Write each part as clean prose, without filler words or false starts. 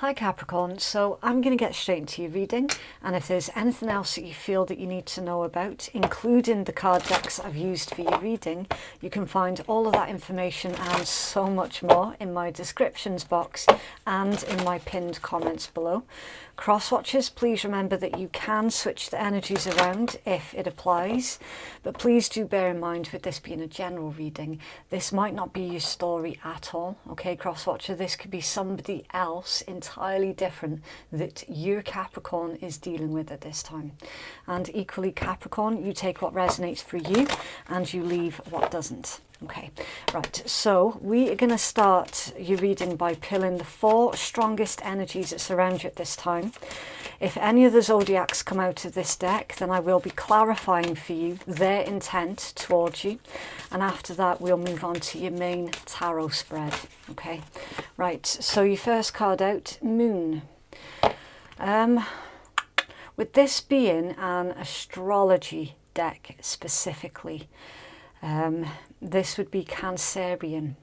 Hi Capricorn, so I'm going to get straight into your reading, and if there's anything else that you feel that you need to know about, including the card decks I've used for your reading, you can find all of that information and so much more in my descriptions box and in my pinned comments below. Cross watchers, please remember that you can switch the energies around if it applies, but please do bear in mind with this being a general reading, this might not be your story at all, okay cross watcher, this could be somebody else entirely different that your Capricorn is dealing with at this time. And equally Capricorn, you take what resonates for you and you leave what doesn't. Okay, right, so we are going to start your reading by pulling the 4 strongest energies that surround you at this time. If any of the zodiacs come out of this deck, then I will be clarifying for you their intent towards you, and after that we'll move on to your main tarot spread. Okay, right, so your first card out, Moon. With this being an astrology deck specifically, this would be Cancerian.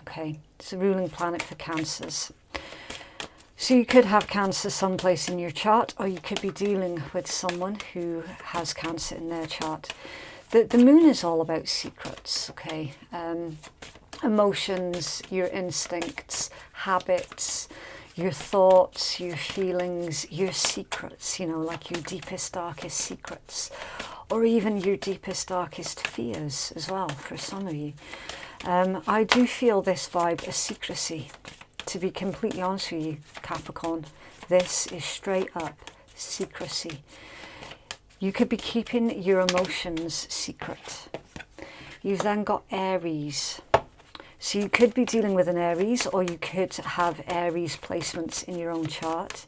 Okay, it's a ruling planet for Cancers. So you could have Cancer someplace in your chart, or you could be dealing with someone who has Cancer in their chart. The moon is all about secrets, okay? Emotions, your instincts, habits, your thoughts, your feelings, your secrets, you know, like your deepest, darkest secrets, or even your deepest, darkest fears as well for some of you. I do feel this vibe of secrecy, to be completely honest with you, Capricorn. This is straight up secrecy. You could be keeping your emotions secret. You've then got Aries. So you could be dealing with an Aries, or you could have Aries placements in your own chart.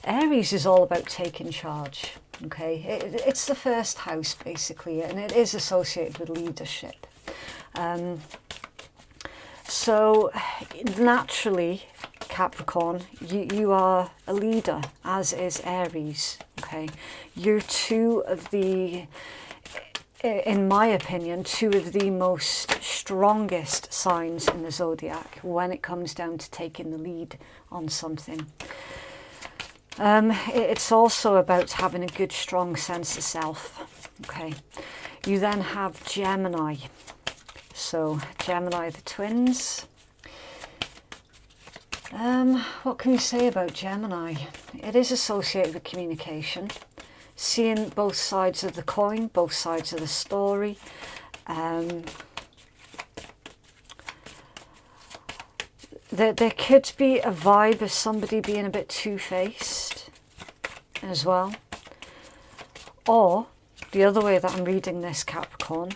Aries is all about taking charge, okay? It's the first house, basically, and it is associated with leadership. So naturally, Capricorn, you are a leader, as is Aries, okay? You're two of the, in my opinion, two of the most strongest signs in the zodiac when it comes down to taking the lead on something. It's also about having a good, strong sense of self, okay? You then have Gemini. So Gemini, the twins. What can you say about Gemini? It is associated with communication, seeing both sides of the coin, both sides of the story. There could be a vibe of somebody being a bit two-faced as well. Or the other way that I'm reading this, Capricorn,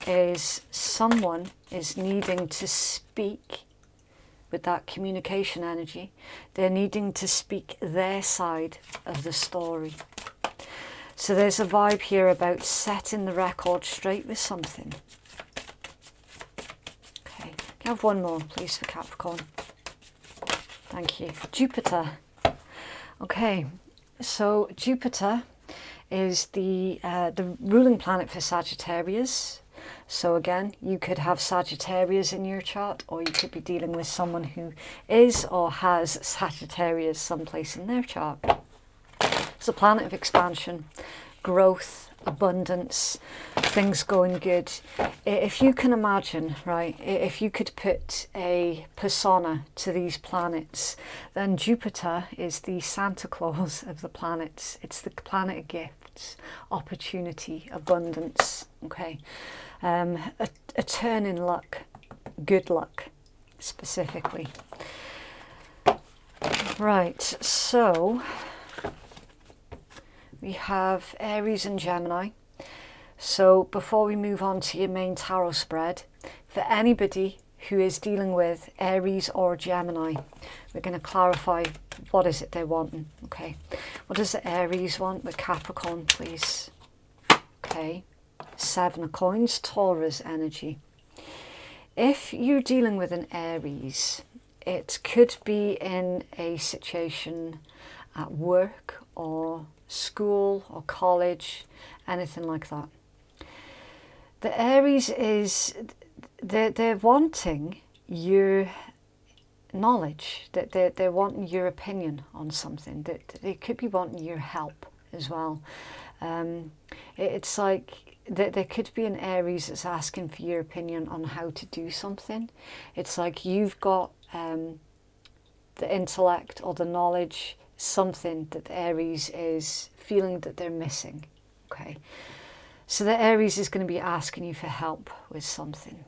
is someone is needing to speak with that communication energy. They're needing to speak their side of the story. So there's a vibe here about setting the record straight with something. Okay, can I have one more, please, for Capricorn? Thank you. Jupiter. Okay, so Jupiter is the ruling planet for Sagittarius. So again, you could have Sagittarius in your chart, or you could be dealing with someone who is or has Sagittarius someplace in their chart. It's a planet of expansion, growth, abundance, things going good. If you can imagine, right, if you could put a persona to these planets, then Jupiter is the Santa Claus of the planets. It's the planet of gifts, opportunity, abundance, okay? A turn in luck, good luck, specifically. Right, so we have Aries and Gemini. So before we move on to your main tarot spread, for anybody who is dealing with Aries or Gemini, we're going to clarify what is it they're wanting, okay? What does the Aries want with Capricorn, please? Okay, 7 of coins, Taurus energy. If you're dealing with an Aries, it could be in a situation at work or school or college, anything like that. The Aries is, they're wanting your knowledge, that they're wanting your opinion on something, that they could be wanting your help as well. It's like there could be an Aries that's asking for your opinion on how to do something. It's like you've got the intellect or the knowledge, something that the Aries is feeling that they're missing. Okay, so the Aries is going to be asking you for help with something.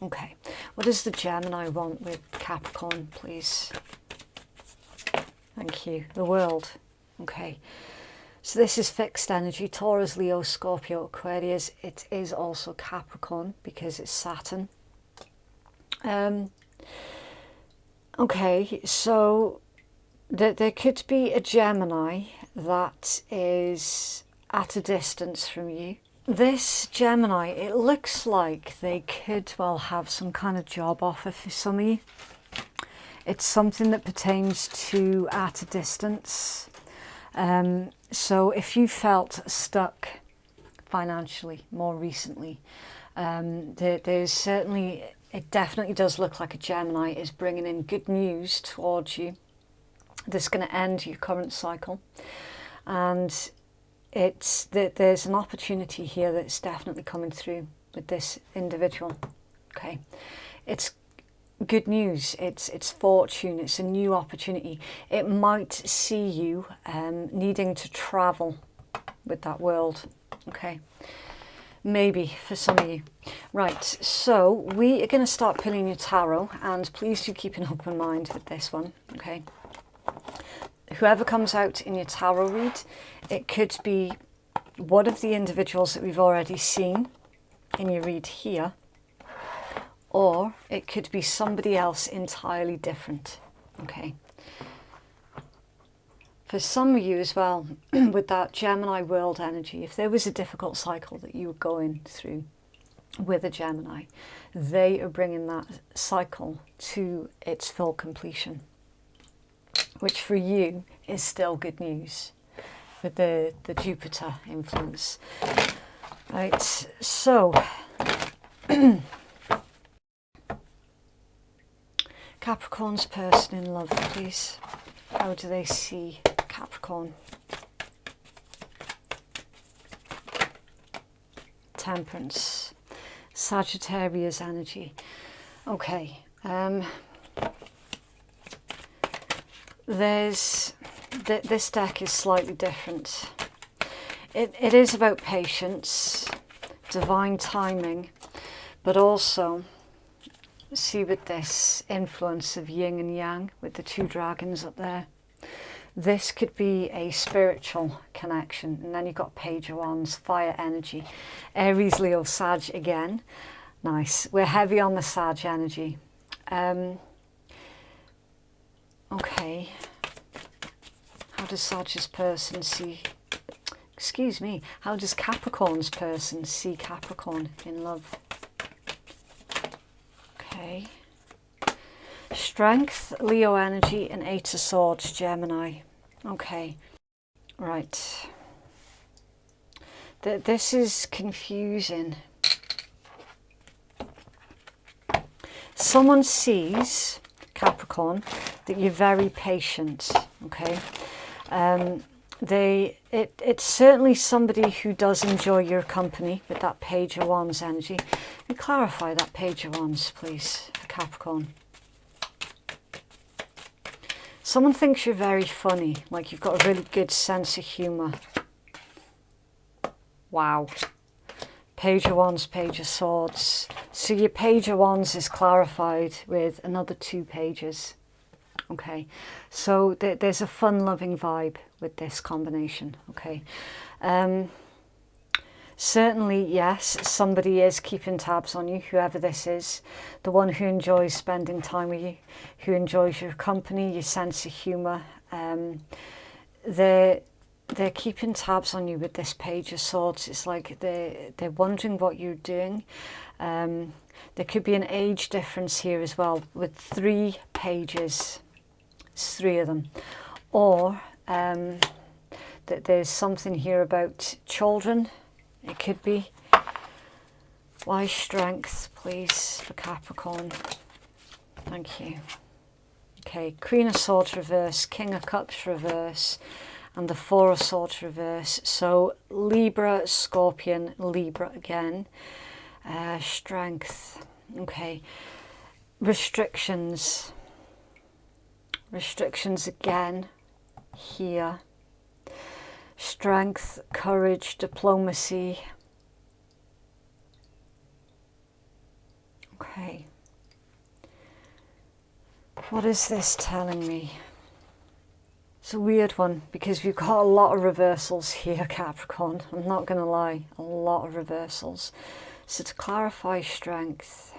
Okay, what does the Gemini want with Capricorn, please? Thank you. The World. Okay, so this is fixed energy. Taurus, Leo, Scorpio, Aquarius. It is also Capricorn because it's Saturn. Okay, so there could be a Gemini that is at a distance from you. This Gemini, it looks like they could well have some kind of job offer for some of you. It's something that pertains to at a distance. So if you felt stuck financially more recently, there's certainly, it definitely does look like a Gemini is bringing in good news towards you that's going to end your current cycle. And it's that there's an opportunity here that's definitely coming through with this individual. Okay, it's good news, it's fortune, it's a new opportunity. It might see you needing to travel with that world. Okay, maybe for some of you. Right, so we are going to start pulling your tarot, and please do keep an open mind with this one. Okay, whoever comes out in your tarot read, it could be one of the individuals that we've already seen in your read here, or it could be somebody else entirely different. Okay, for some of you as well, with that Gemini world energy, if there was a difficult cycle that you were going through with a Gemini, they are bringing that cycle to its full completion, which for you is still good news with the Jupiter influence. Right, so Capricorn's person in love, please. How do they see Capricorn? Temperance, Sagittarius energy. Okay, this deck is slightly different. It is about patience, divine timing, but also see with this influence of yin and yang with the two dragons up there. This could be a spiritual connection. And then you've got Page of Wands, fire energy. Aries, Leo, Sag again. Nice. We're heavy on the Sag energy. Okay. How does Sag's person see... Excuse me. How does Capricorn's person see Capricorn in love? Okay. Strength, Leo energy, and Eight of Swords, Gemini. Okay. Right. This is confusing. Someone sees, Capricorn, that you're very patient. Okay. It's certainly somebody who does enjoy your company with that Page of Wands energy. And clarify that Page of Wands, please, for Capricorn. Someone thinks you're very funny, like you've got a really good sense of humour. Wow. Page of Wands, Page of Swords. So your Page of Wands is clarified with another 2 pages. Okay, so there's a fun-loving vibe with this combination. Okay, certainly, yes, somebody is keeping tabs on you, whoever this is, the one who enjoys spending time with you, who enjoys your company, your sense of humour. They're keeping tabs on you with this Page of Swords. It's like they're wondering what you're doing. There could be an age difference here as well with 3 pages. It's 3 of them. Or that there's something here about children. It could be. Why strength, please, for Capricorn? Thank you. Okay, Queen of Swords reverse, King of Cups reverse, and the Four of Swords reverse. So Libra, Scorpion, Libra again. Strength. Okay. Restrictions. Restrictions again here. Strength, courage, diplomacy. Okay. What is this telling me? It's a weird one because we've got a lot of reversals here, Capricorn. I'm not going to lie, a lot of reversals. So to clarify strength,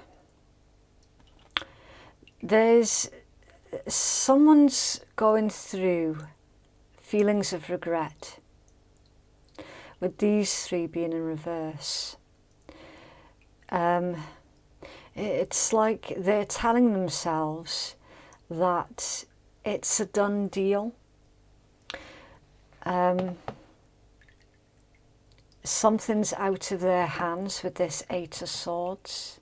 someone's going through feelings of regret, with these three being in reverse. It's like they're telling themselves that it's a done deal. Something's out of their hands with this Eight of Swords.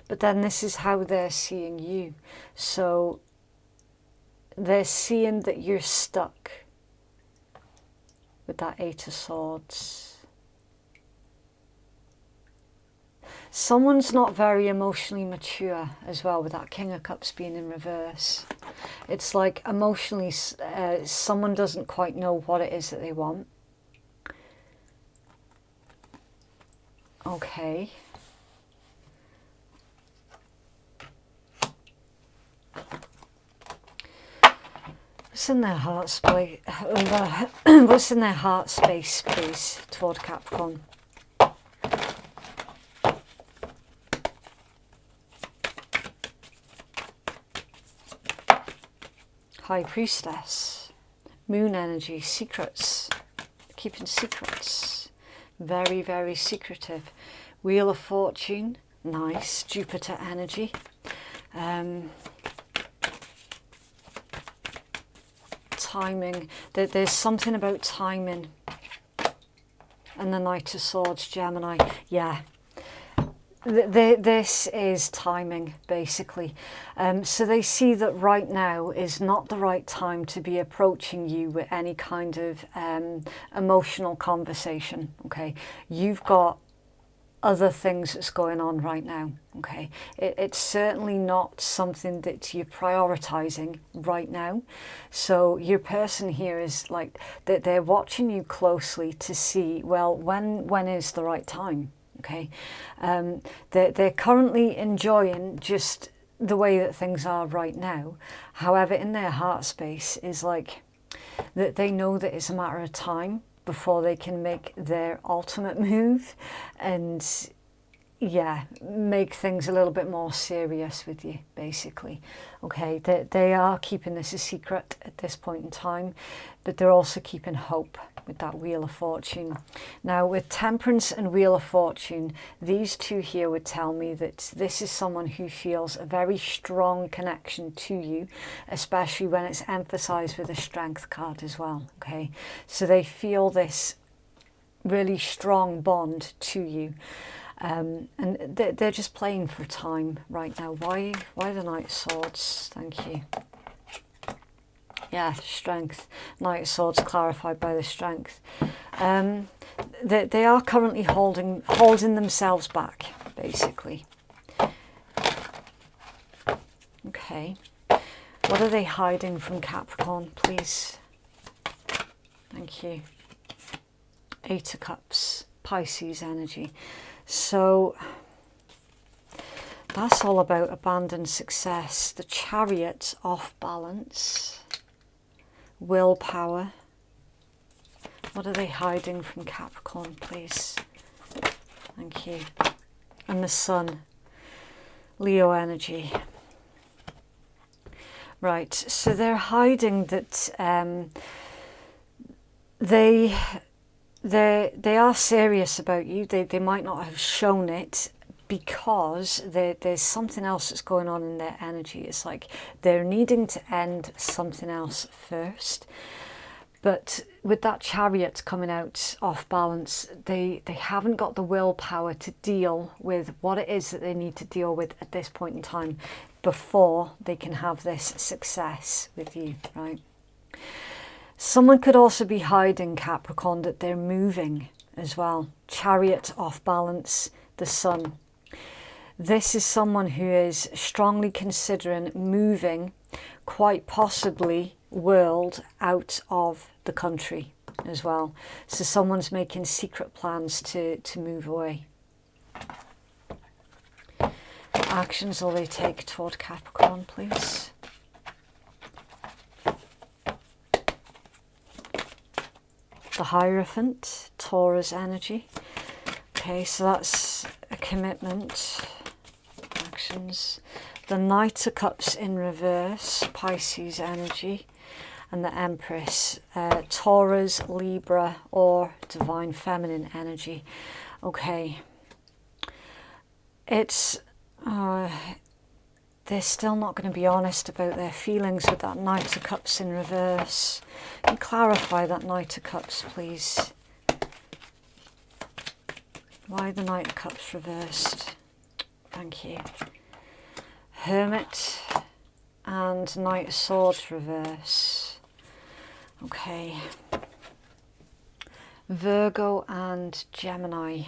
But then this is how they're seeing you. So they're seeing that you're stuck with that Eight of Swords. Someone's not very emotionally mature as well, with that King of Cups being in reverse. It's like emotionally, someone doesn't quite know what it is that they want. Okay. What's in their heart space? What's in their heart space, please, toward Capricorn? High Priestess, Moon energy, secrets, keeping secrets, very, very secretive. Wheel of Fortune, nice, Jupiter energy. Timing, there's something about timing. And the Knight of Swords, Gemini, yeah. This is timing, basically. So they see that right now is not the right time to be approaching you with any kind of emotional conversation, okay? You've got other things that's going on right now, okay? It's certainly not something that you're prioritizing right now. So your person here is like, they're watching you closely to see, well, when is the right time? Okay, they're currently enjoying just the way that things are right now. However, in their heart space is like that they know that it's a matter of time before they can make their ultimate move and, yeah, make things a little bit more serious with you, basically. Okay, they are keeping this a secret at this point in time, but they're also keeping hope with that Wheel of Fortune. Now, with Temperance and Wheel of Fortune, these two here would tell me that this is someone who feels a very strong connection to you, especially when it's emphasized with a Strength card as well, okay? So they feel this really strong bond to you. And they're just playing for time right now. Why the Knight of Swords? Thank you. Yeah, Strength. Knight of Swords clarified by the Strength. They are currently holding themselves back, basically. Okay. What are they hiding from Capricorn, please? Thank you. Eight of Cups, Pisces energy. So that's all about abandoned success. The Chariot, off balance. Willpower. What are they hiding from Capricorn, please? Thank you. And the Sun, Leo energy. Right, so they're hiding that they are serious about you. They might not have shown it because there's something else that's going on in their energy. It's like they're needing to end something else first. But with that Chariot coming out off balance, they haven't got the willpower to deal with what it is that they need to deal with at this point in time before they can have this success with you, right? Someone could also be hiding, Capricorn, that they're moving as well. Chariot off balance, the Sun. This is someone who is strongly considering moving, quite possibly world, out of the country as well. So someone's making secret plans to move away. What actions will they take toward Capricorn, please? The Hierophant, Taurus energy. Okay, so that's a commitment. Actions. The Knight of Cups in reverse, Pisces energy. And the Empress, Taurus, Libra, or Divine Feminine energy. Okay. It's... they're still not going to be honest about their feelings with that Knight of Cups in reverse. Can you clarify that Knight of Cups, please? Why the Knight of Cups reversed? Thank you. Hermit and Knight of Swords reverse. Okay. Virgo and Gemini.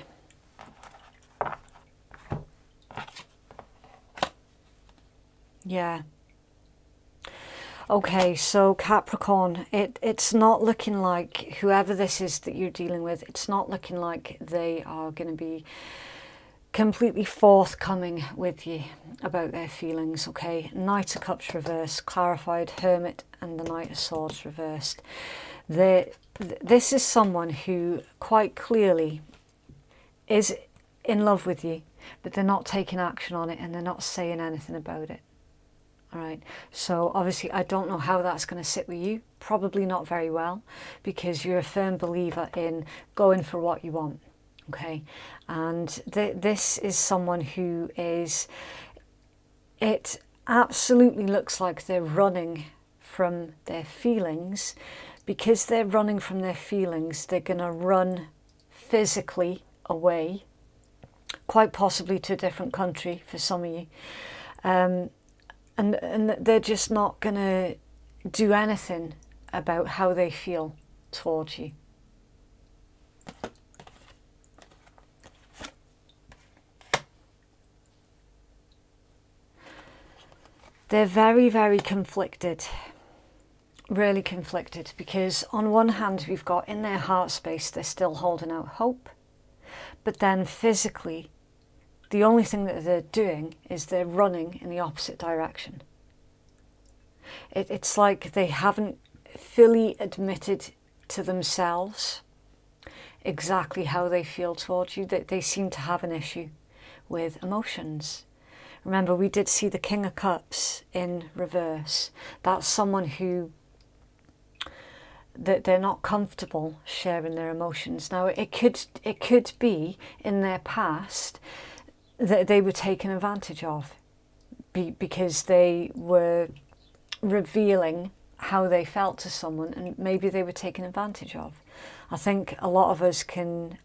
Yeah. Okay, so Capricorn, it's not looking like, whoever this is that you're dealing with, it's not looking like they are going to be completely forthcoming with you about their feelings, okay? Knight of Cups reversed, clarified, Hermit, and the Knight of Swords reversed. This is someone who quite clearly is in love with you, but they're not taking action on it and they're not saying anything about it. All right, so obviously I don't know how that's going to sit with you. Probably not very well, because you're a firm believer in going for what you want. Okay, and this is someone who is, it absolutely looks like they're running from their feelings. Because they're running from their feelings, they're going to run physically away, quite possibly to a different country for some of you. And they're just not going to do anything about how they feel towards you. They're very, very conflicted, really conflicted, because on one hand we've got in their heart space they're still holding out hope, but then physically the only thing that they're doing is they're running in the opposite direction. It's like they haven't fully admitted to themselves exactly how they feel towards you. They seem to have an issue with emotions. Remember, we did see the King of Cups in reverse. That's someone who they're not comfortable sharing their emotions. Now, it could be in their past that they were taken advantage of because they were revealing how they felt to someone, and maybe they were taken advantage of. I think a lot of us can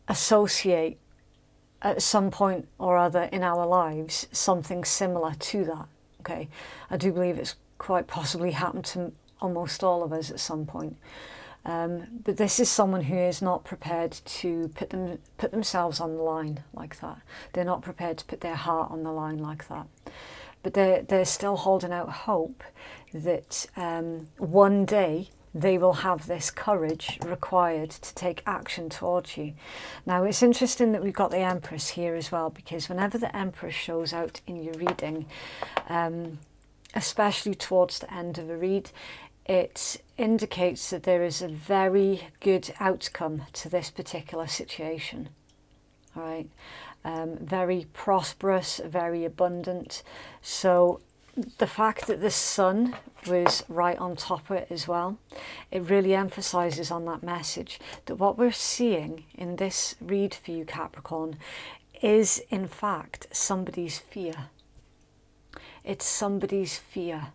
associate at some point or other in our lives something similar to that. Okay, I do believe it's quite possibly happened to almost all of us at some point. But this is someone who is not prepared to put themselves on the line like that. They're not prepared to put their heart on the line like that. But they're still holding out hope that one day they will have this courage required to take action towards you. Now, it's interesting that we've got the Empress here as well, because whenever the Empress shows out in your reading, especially towards the end of a read, it indicates that there is a very good outcome to this particular situation. All right, very prosperous, very abundant. So the fact that the Sun was right on top of it as well, it really emphasizes on that message that what we're seeing in this read for you, Capricorn, is in fact somebody's fear. It's somebody's fear.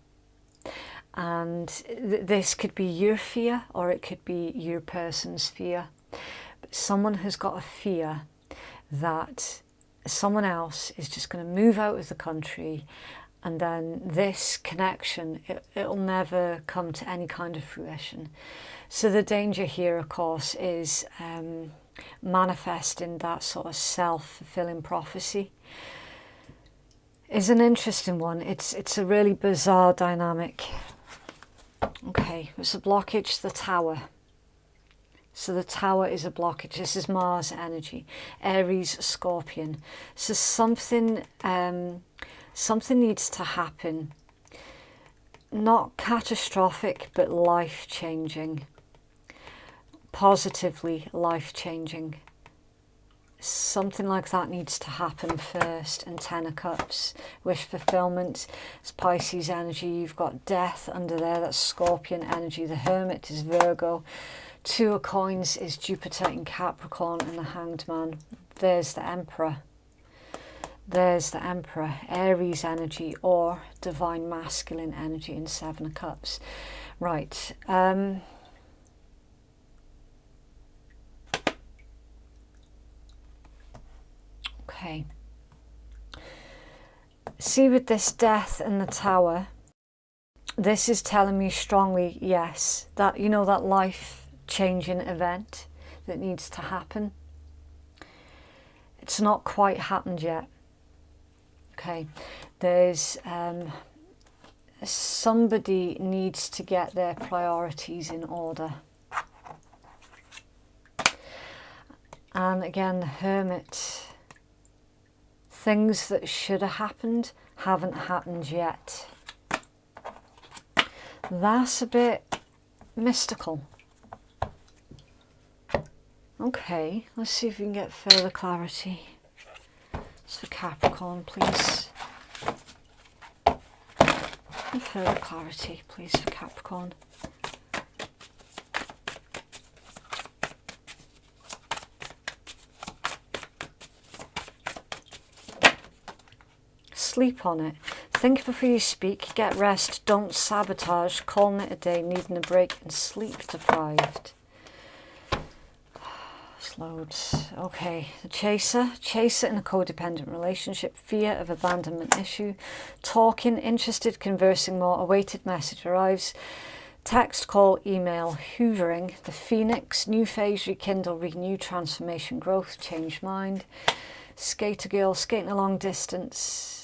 And this could be your fear, or it could be your person's fear. But someone has got a fear that someone else is just going to move out of the country, and then this connection, it'll never come to any kind of fruition. So the danger here, of course, is manifesting that sort of self-fulfilling prophecy. Is an interesting one. It's a really bizarre dynamic. Okay, it's a blockage, the Tower. So the Tower is a blockage. This is Mars energy, Aries, Scorpion. So something needs to happen. Not catastrophic, but life-changing. Positively life-changing. Something like that needs to happen first. And Ten of Cups, wish fulfillment. It's Pisces energy. You've got death under there. That's Scorpion energy. The Hermit is Virgo. Two of Coins is Jupiter in Capricorn, and the Hanged Man. There's the Emperor. There's the Emperor. Aries energy or Divine Masculine energy in Seven of Cups. Right. Okay. See, with this death and the Tower, this is telling me strongly, yes, that, you know, that life-changing event that needs to happen. It's not quite happened yet. Okay. There's somebody needs to get their priorities in order. And again, the Hermit. Things that should have happened haven't happened yet. That's a bit mystical. Okay, let's see if we can get further clarity. It's for Capricorn, please. And further clarity, please, for Capricorn. Sleep on it. Think before you speak. Get rest. Don't sabotage. Calling it a day. Needing a break. And sleep deprived. It's loads. Okay. The Chaser. Chaser in a codependent relationship. Fear of abandonment issue. Talking. Interested. Conversing more. Awaited message arrives. Text, call, email, hoovering. The Phoenix. New phase. Rekindle. Renew. Transformation. Growth. Change mind. Skater girl. Skating a long distance.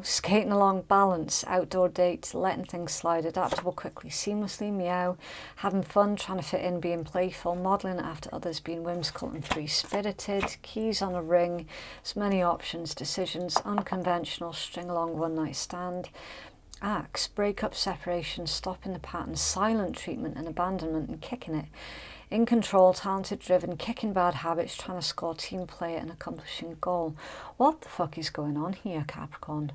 Skating along, balance, outdoor dates, letting things slide, adaptable quickly, seamlessly, meow, having fun, trying to fit in, being playful, modelling after others, being whimsical and free-spirited, keys on a ring, as many options, decisions, unconventional, string along, one night stand, acts, breakup, separation, stopping the pattern, silent treatment and abandonment and kicking it, in control, talented, driven, kicking bad habits, trying to score, team player and accomplishing a goal. What the fuck is going on here, Capricorn?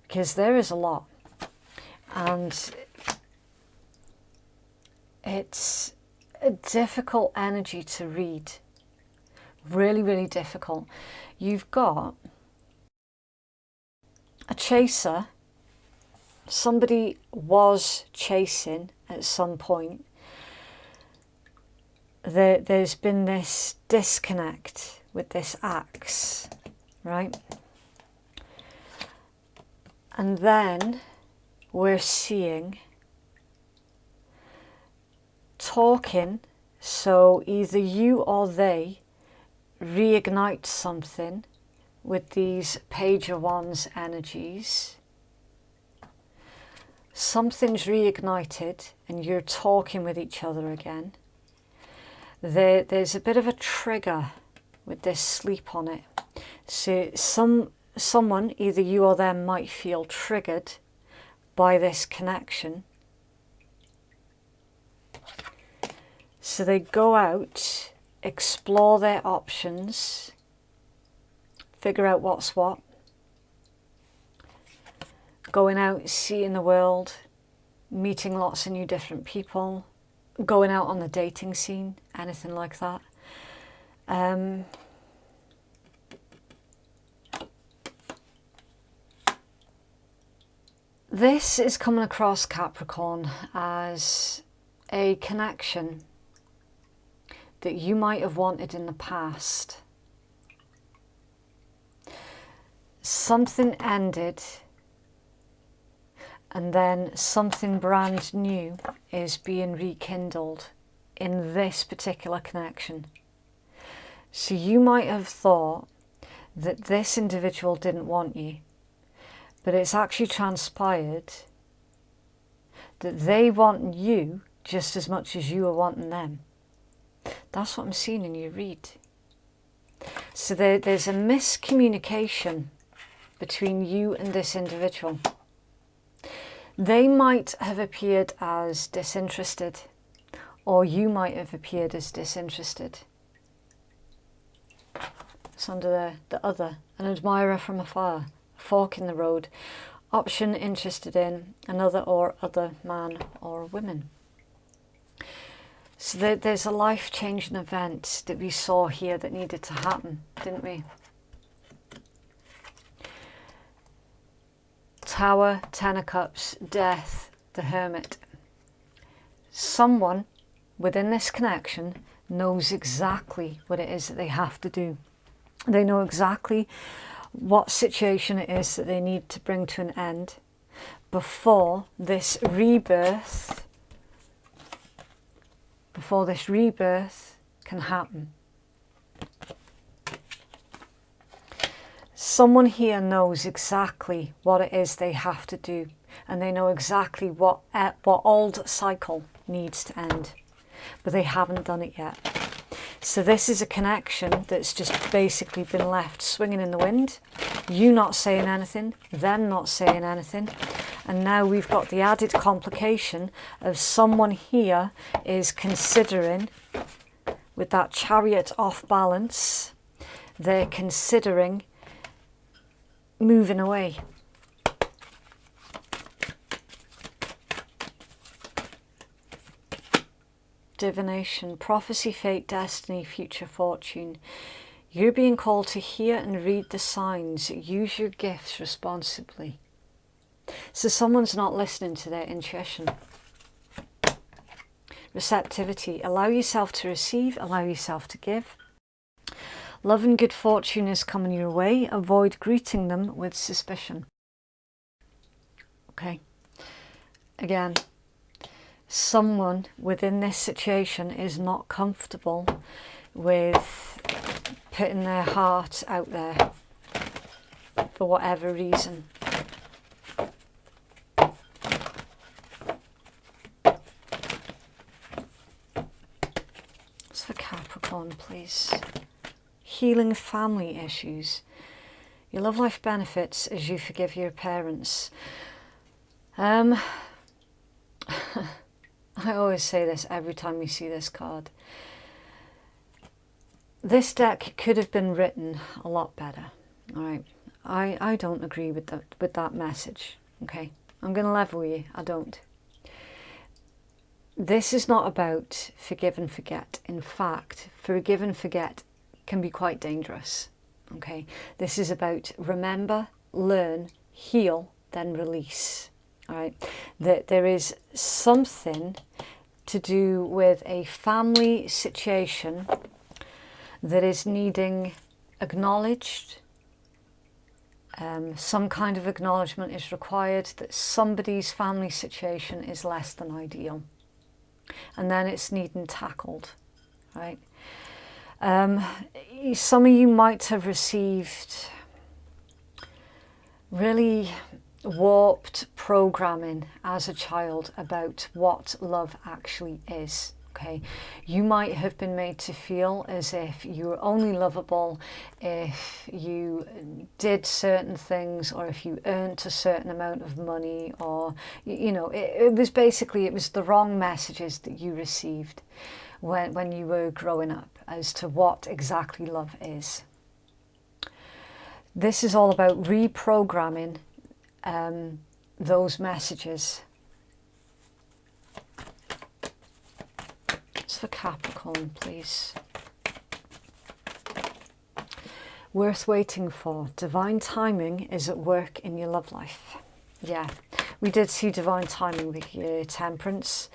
Because there is a lot. And it's a difficult energy to read. Really, really difficult. You've got a chaser. Somebody was chasing at some point. There's been this disconnect with this axe, right? And then we're seeing talking, so either you or they reignite something with these Page of Wands energies. Something's reignited and you're talking with each other again. There's a bit of a trigger with this sleep on it. So someone, either you or them, might feel triggered by this connection. So they go out, explore their options, figure out what's what. Going out, seeing the world, meeting lots of new different people, going out on the dating scene, anything like that. This is coming across, Capricorn, as a connection that you might have wanted in the past. Something ended, and then something brand new is being rekindled in this particular connection. So you might have thought that this individual didn't want you, but it's actually transpired that they want you just as much as you are wanting them. That's what I'm seeing in your read. So there's a miscommunication between you and this individual. They might have appeared as disinterested, or you might have appeared as disinterested. It's under there, the other, an admirer from afar, fork in the road, option interested in, another or other man or women. So there's a life-changing event that we saw here that needed to happen, didn't we? Tower, Ten of Cups, Death, the Hermit. Someone within this connection knows exactly what it is that they have to do. They know exactly what situation it is that they need to bring to an end before this rebirth can happen. Someone here knows exactly what it is they have to do, and they know exactly what old cycle needs to end, but they haven't done it yet. So this is a connection that's just basically been left swinging in the wind, you not saying anything, them not saying anything, and now we've got the added complication of someone here is considering, with that Chariot off balance, they're considering moving away. Divination, prophecy, fate, destiny, future fortune. You're being called to hear and read the signs. Use your gifts responsibly. So someone's not listening to their intuition. Receptivity. Allow yourself to receive. Allow yourself to give. Love and good fortune is coming your way. Avoid greeting them with suspicion. Okay. Again, someone within this situation is not comfortable with putting their heart out there for whatever reason. It's for Capricorn, please. Healing family issues. Your love life benefits as you forgive your parents. I always say this every time we see this card. This deck could have been written a lot better. All right, I don't agree with that message. Okay, I'm going to level with you. I don't. This is not about forgive and forget. In fact, forgive and forget can be quite dangerous. Okay, this is about remember, learn, heal, then release. All right, that there is something to do with a family situation that is needing acknowledged. Some kind of acknowledgement is required that somebody's family situation is less than ideal, and then it's needing tackled. Right. Some of you might have received really warped programming as a child about what love actually is. Okay, you might have been made to feel as if you were only lovable if you did certain things, or if you earned a certain amount of money, or you know, it was the wrong messages that you received when you were growing up as to what exactly love is. This is all about reprogramming those messages. It's for Capricorn, please. Worth waiting for. Divine timing is at work in your love life. Yeah, We did see divine timing with your Temperance.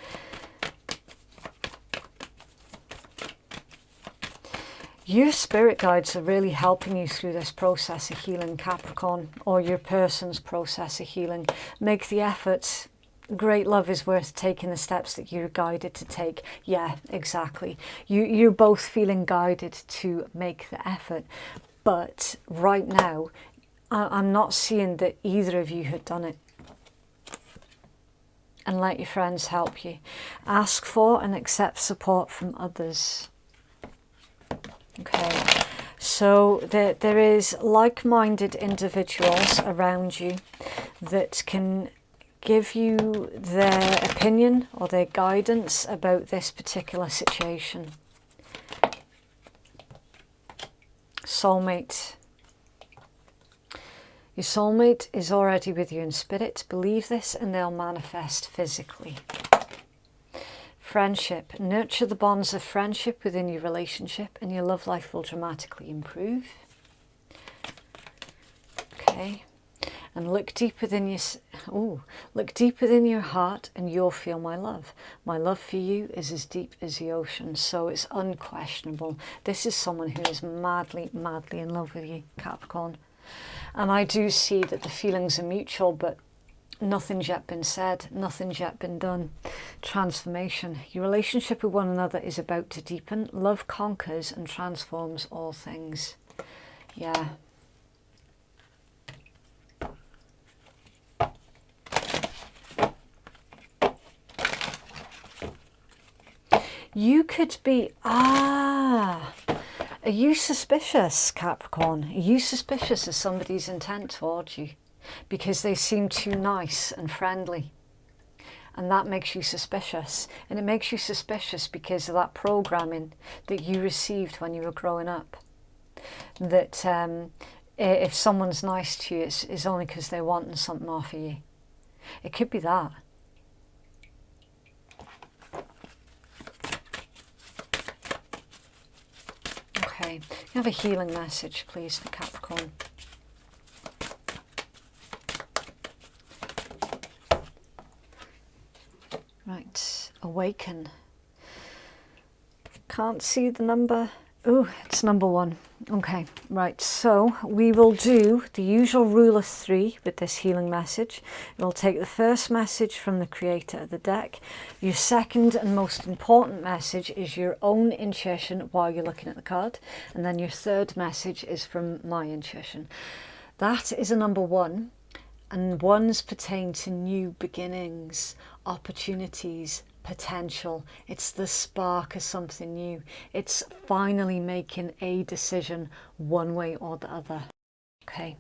Your spirit guides are really helping you through this process of healing, Capricorn, or your person's process of healing. Make the effort. Great love is worth taking the steps that you're guided to take. Yeah, exactly. You're both feeling guided to make the effort. But right now, I'm not seeing that either of you had done it. And let your friends help you. Ask for and accept support from others. Okay, so there is like-minded individuals around you that can give you their opinion or their guidance about this particular situation. Soulmate. Your soulmate is already with you in spirit. Believe this and they'll manifest physically. Friendship. Nurture the bonds of friendship within your relationship and your love life will dramatically improve. Okay. And look deep within your heart and you'll feel my love. My love for you is as deep as the ocean, so it's unquestionable. This is someone who is madly, madly in love with you, Capricorn. And I do see that the feelings are mutual, but nothing's yet been said, nothing's yet been done. Transformation. Your relationship with one another is about to deepen. Love conquers and transforms all things. Yeah. You could be, are you suspicious, Capricorn? Are you suspicious of somebody's intent towards you? Because they seem too nice and friendly. And that makes you suspicious. And it makes you suspicious because of that programming that you received when you were growing up. That if someone's nice to you, it's only because they're wanting something off of you. It could be that. Okay, you have a healing message, please, for Capricorn. Right, awaken. Can't see the number. Oh, it's number 1. Okay, right, so we will do the usual rule of 3 with this healing message. We'll take the first message from the creator of the deck. Your second and most important message is your own intuition while you're looking at the card. And then your third message is from my intuition. That is a number 1. And 1s pertain to new beginnings, opportunities, potential. It's the spark of something new. It's finally making a decision one way or the other. Okay,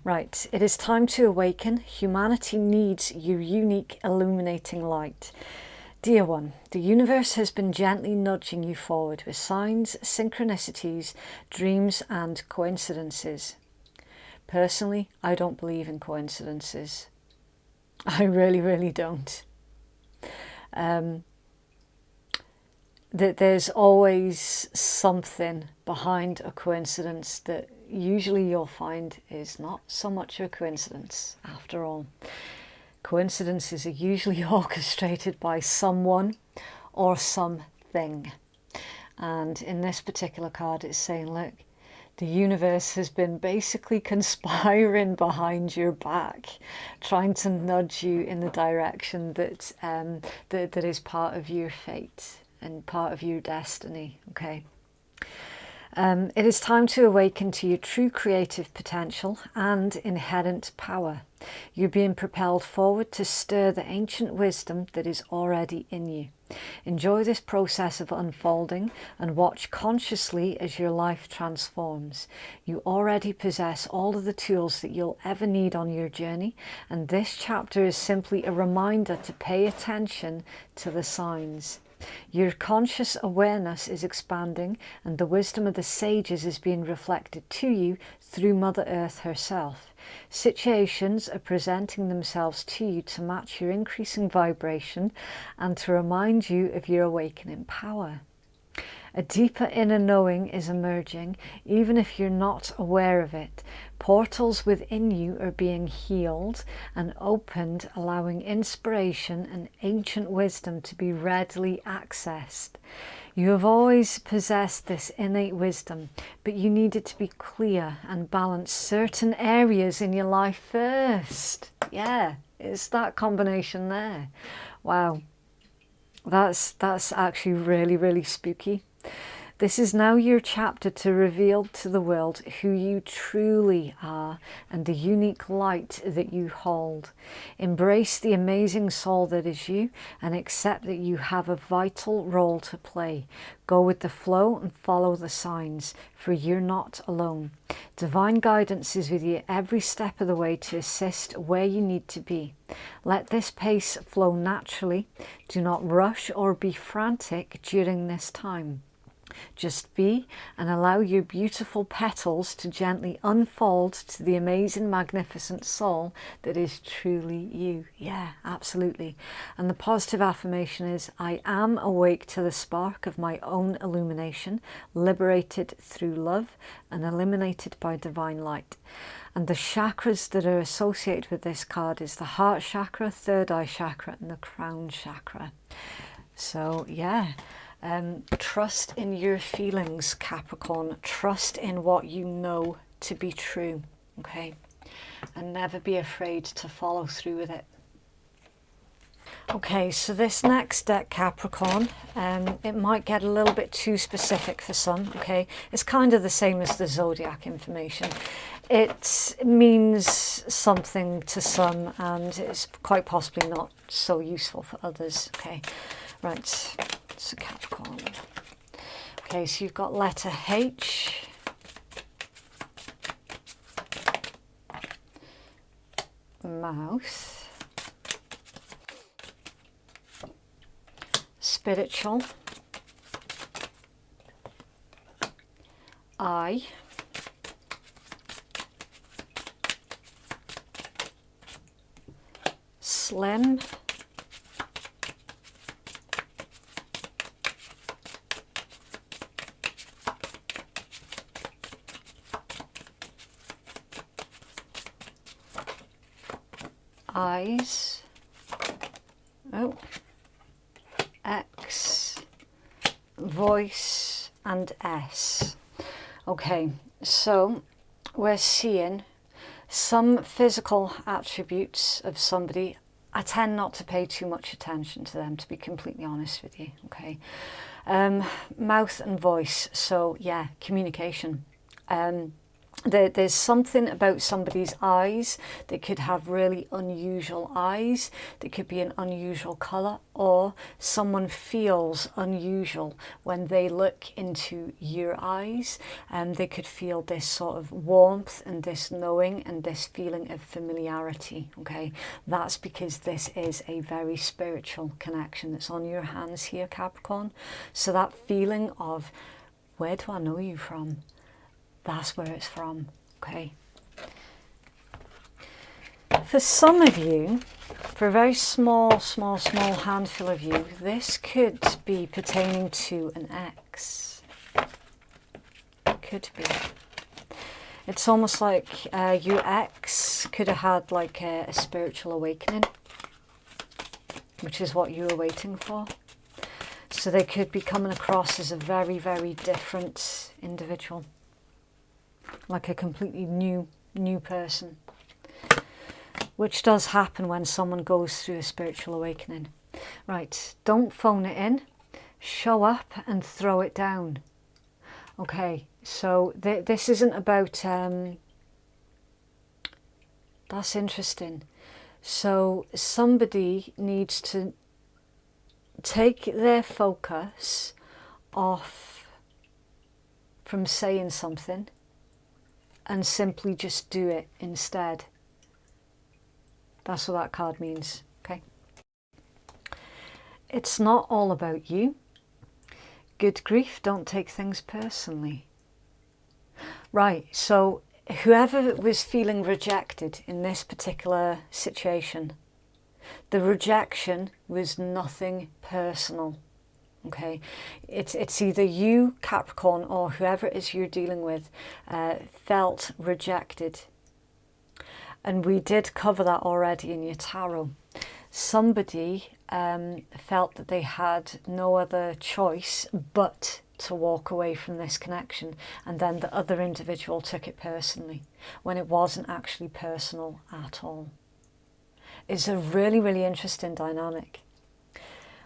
right. It is time to awaken. Humanity needs your unique illuminating light. Dear one, the universe has been gently nudging you forward with signs, synchronicities, dreams, and coincidences. Personally, I don't believe in coincidences. I really, really don't. That there's always something behind a coincidence that usually you'll find is not so much of a coincidence after all. Coincidences are usually orchestrated by someone or something. And in this particular card, it's saying, look, the universe has been basically conspiring behind your back, trying to nudge you in the direction that that is part of your fate and part of your destiny. Okay. It is time to awaken to your true creative potential and inherent power. You're being propelled forward to stir the ancient wisdom that is already in you. Enjoy this process of unfolding and watch consciously as your life transforms. You already possess all of the tools that you'll ever need on your journey, and this chapter is simply a reminder to pay attention to the signs. Your conscious awareness is expanding and the wisdom of the sages is being reflected to you through Mother Earth herself. Situations are presenting themselves to you to match your increasing vibration and to remind you of your awakening power. A deeper inner knowing is emerging, even if you're not aware of it. Portals within you are being healed and opened, allowing inspiration and ancient wisdom to be readily accessed. You have always possessed this innate wisdom, but you needed to be clear and balance certain areas in your life first. Yeah, it's that combination there. Wow, that's actually really, really spooky. This is now your chapter to reveal to the world who you truly are and the unique light that you hold. Embrace the amazing soul that is you and accept that you have a vital role to play. Go with the flow and follow the signs, for you're not alone. Divine guidance is with you every step of the way to assist where you need to be. Let this pace flow naturally. Do not rush or be frantic during this time. Just be and allow your beautiful petals to gently unfold to the amazing, magnificent soul that is truly you. Yeah, absolutely. And the positive affirmation is, I am awake to the spark of my own illumination, liberated through love and illuminated by divine light. And the chakras that are associated with this card is the heart chakra, third eye chakra and the crown chakra. So yeah. Trust in your feelings, Capricorn. Trust in what you know to be true, okay? And never be afraid to follow through with it. Okay, so this next deck, Capricorn, it might get a little bit too specific for some, okay? It's kind of the same as the zodiac information. It means something to some and it's quite possibly not so useful for others, okay? Right, so Capricorn. Okay, so you've got letter H. Mouth. Spiritual. I. Slim. Eyes. Oh. X. Voice and S. Okay, so we're seeing some physical attributes of somebody. I tend not to pay too much attention to them, to be completely honest with you, okay? Mouth and voice, so yeah, communication. There's something about somebody's eyes. They could have really unusual eyes. They could be an unusual colour, or someone feels unusual when they look into your eyes. And they could feel this sort of warmth and this knowing and this feeling of familiarity, okay? That's because this is a very spiritual connection that's on your hands here, Capricorn. So that feeling of, where do I know you from? That's where it's from, okay? For some of you, for a very small handful of you, this could be pertaining to an ex. Could be. It's almost like your ex could have had like a spiritual awakening, which is what you were waiting for. So they could be coming across as a very, very different individual. Like a completely new person, which does happen when someone goes through a spiritual awakening. Right, don't phone it in, show up and throw it down. Okay, so this isn't about, that's interesting. So somebody needs to take their focus off from saying something and simply just do it instead. That's what that card means, okay? It's not all about you. Good grief, don't take things personally. Right, so whoever was feeling rejected in this particular situation, the rejection was nothing personal, Okay, it's either you, Capricorn, or whoever it is you're dealing with felt rejected. And we did cover that already in your tarot. Somebody felt that they had no other choice but to walk away from this connection, and then the other individual took it personally when it wasn't actually personal at all. It's a really, really interesting dynamic.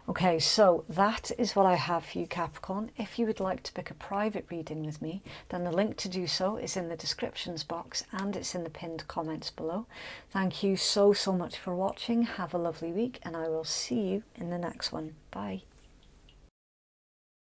Okay, so that is what I have for you, Capricorn. If you would like to book a private reading with me, then the link to do so is in the descriptions box and it's in the pinned comments below. Thank you so much for watching. Have a lovely week, and I will see you in the next one. Bye.